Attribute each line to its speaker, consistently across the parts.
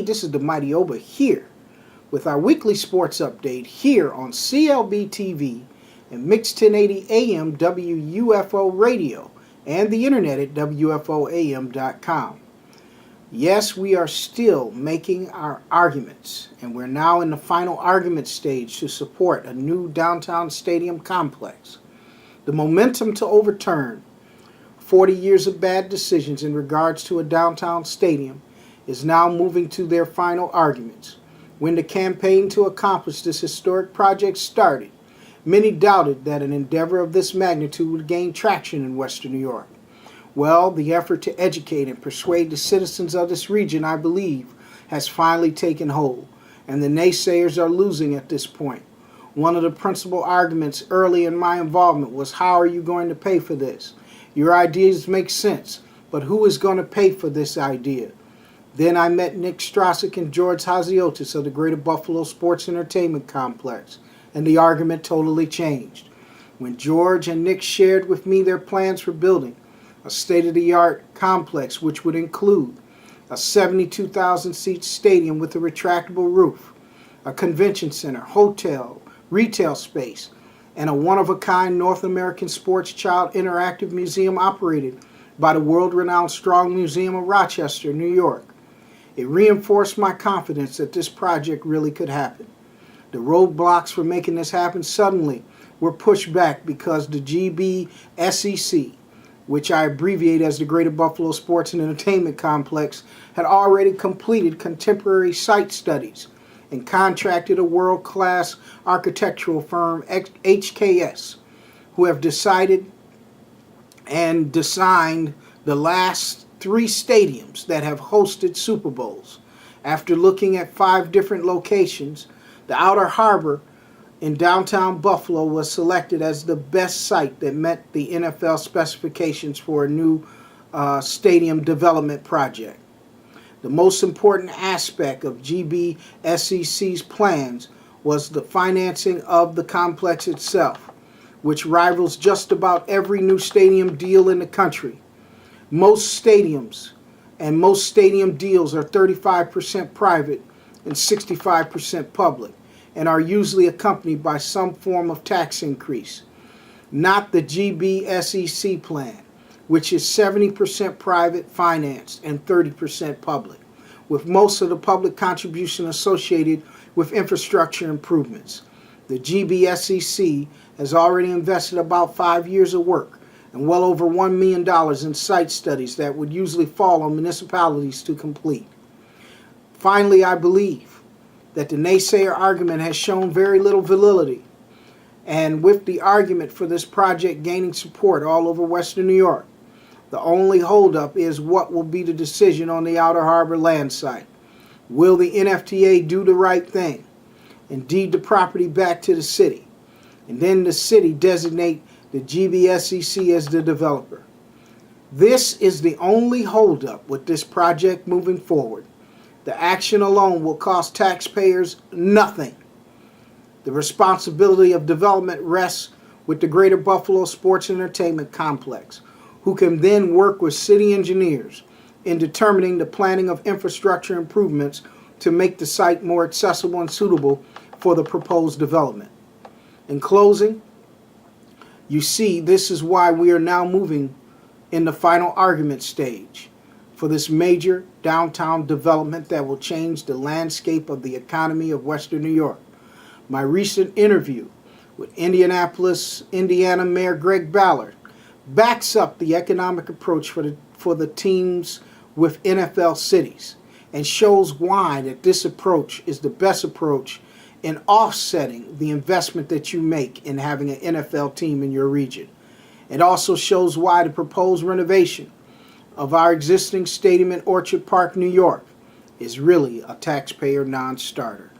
Speaker 1: this is the Mighty Oba here with our weekly sports update here on clbTV and Mix 1080 AM WUFO Radio and the internet at WFOAM.com. Yes, we are still making our arguments, and we're now in the final argument stage to support a new downtown stadium complex. The momentum to overturn 40 years of bad decisions in regards to a downtown stadium is now moving to their final arguments. When the campaign to accomplish this historic project started, many doubted that an endeavor of this magnitude would gain traction in Western New York. Well, the effort to educate and persuade the citizens of this region, I believe, has finally taken hold, and the naysayers are losing at this point. One of the principal arguments early in my involvement was, how are you going to pay for this? Your ideas make sense, but who is going to pay for this idea? Then I met Nick Strasik and George Haziotis of the Greater Buffalo Sports Entertainment Complex, and the argument totally changed. When George and Nick shared with me their plans for building a state-of-the-art complex which would include a 72,000-seat stadium with a retractable roof, a convention center, hotel, retail space, and a one-of-a-kind North American sports child interactive museum operated by the world-renowned Strong Museum of Rochester, New York. It reinforced my confidence that this project really could happen. The roadblocks for making this happen suddenly were pushed back because the GBSEC, which I abbreviate as the Greater Buffalo Sports and Entertainment Complex, had already completed contemporary site studies and contracted a world-class architectural firm, HKS, who have decided and designed the last 3 stadiums that have hosted Super Bowls. After looking at 5 different locations, the Outer Harbor in downtown Buffalo was selected as the best site that met the NFL specifications for a new stadium development project. The most important aspect of GBSEC's plans was the financing of the complex itself, which rivals just about every new stadium deal in the country. Most stadiums and most stadium deals are 35% private and 65% public, and are usually accompanied by some form of tax increase. Not the GBSEC plan, which is 70% private financed and 30% public, with most of the public contribution associated with infrastructure improvements. The GBSEC has already invested about 5 years of work and well over $1 million in site studies that would usually fall on municipalities to complete. Finally, I believe that the naysayer argument has shown very little validity, and with the argument for this project gaining support all over Western New York, the only holdup is what will be the decision on the Outer Harbor land site. Will the NFTA do the right thing and deed the property back to the city, and then the city designate the GBSEC as the developer? This is the only holdup with this project moving forward. The action alone will cost taxpayers nothing. The responsibility of development rests with the Greater Buffalo Sports and Entertainment Complex, who can then work with city engineers in determining the planning of infrastructure improvements to make the site more accessible and suitable for the proposed development. In closing, you see, this is why we are now moving in the final argument stage for this major downtown development that will change the landscape of the economy of Western New York. My recent interview with Indianapolis, Indiana Mayor Greg Ballard backs up the economic approach for the teams with NFL cities and shows why that this approach is the best approach in offsetting the investment that you make in having an NFL team in your region. It also shows why the proposed renovation of our existing stadium in Orchard Park, New York, is really a taxpayer non-starter.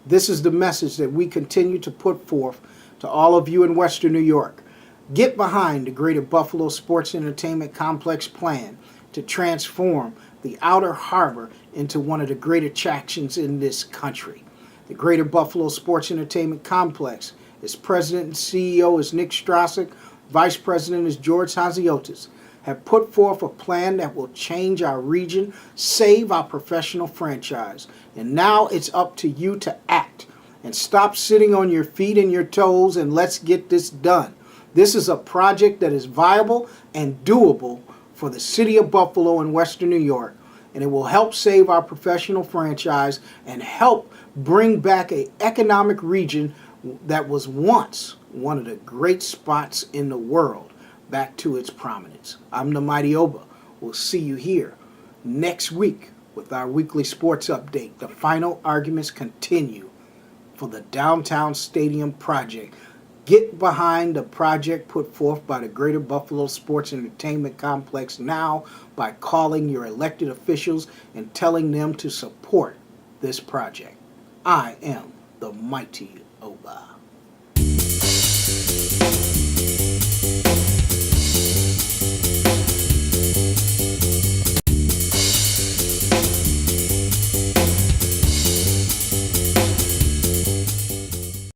Speaker 1: This is the message that we continue to put forth to all of you in Western New York. Get behind the Greater Buffalo Sports Entertainment Complex plan to transform the Outer Harbor into one of the great attractions in this country. The Greater Buffalo Sports Entertainment Complex, its president and CEO is Nick Strasik, vice president is George Haziotis, have put forth a plan that will change our region, save our professional franchise. And now it's up to you to act. And stop sitting on your feet and your toes, and let's get this done. This is a project that is viable and doable for the city of Buffalo and Western New York, and it will help save our professional franchise and help bring back an economic region that was once one of the great spots in the world back to its prominence. I'm the Mighty Oba. We'll see you here next week with our weekly sports update. The final arguments continue for the Downtown Stadium project. Get behind the project put forth by the Greater Buffalo Sports Entertainment Complex now by calling your elected officials and telling them to support this project. I am the Mighty Oba.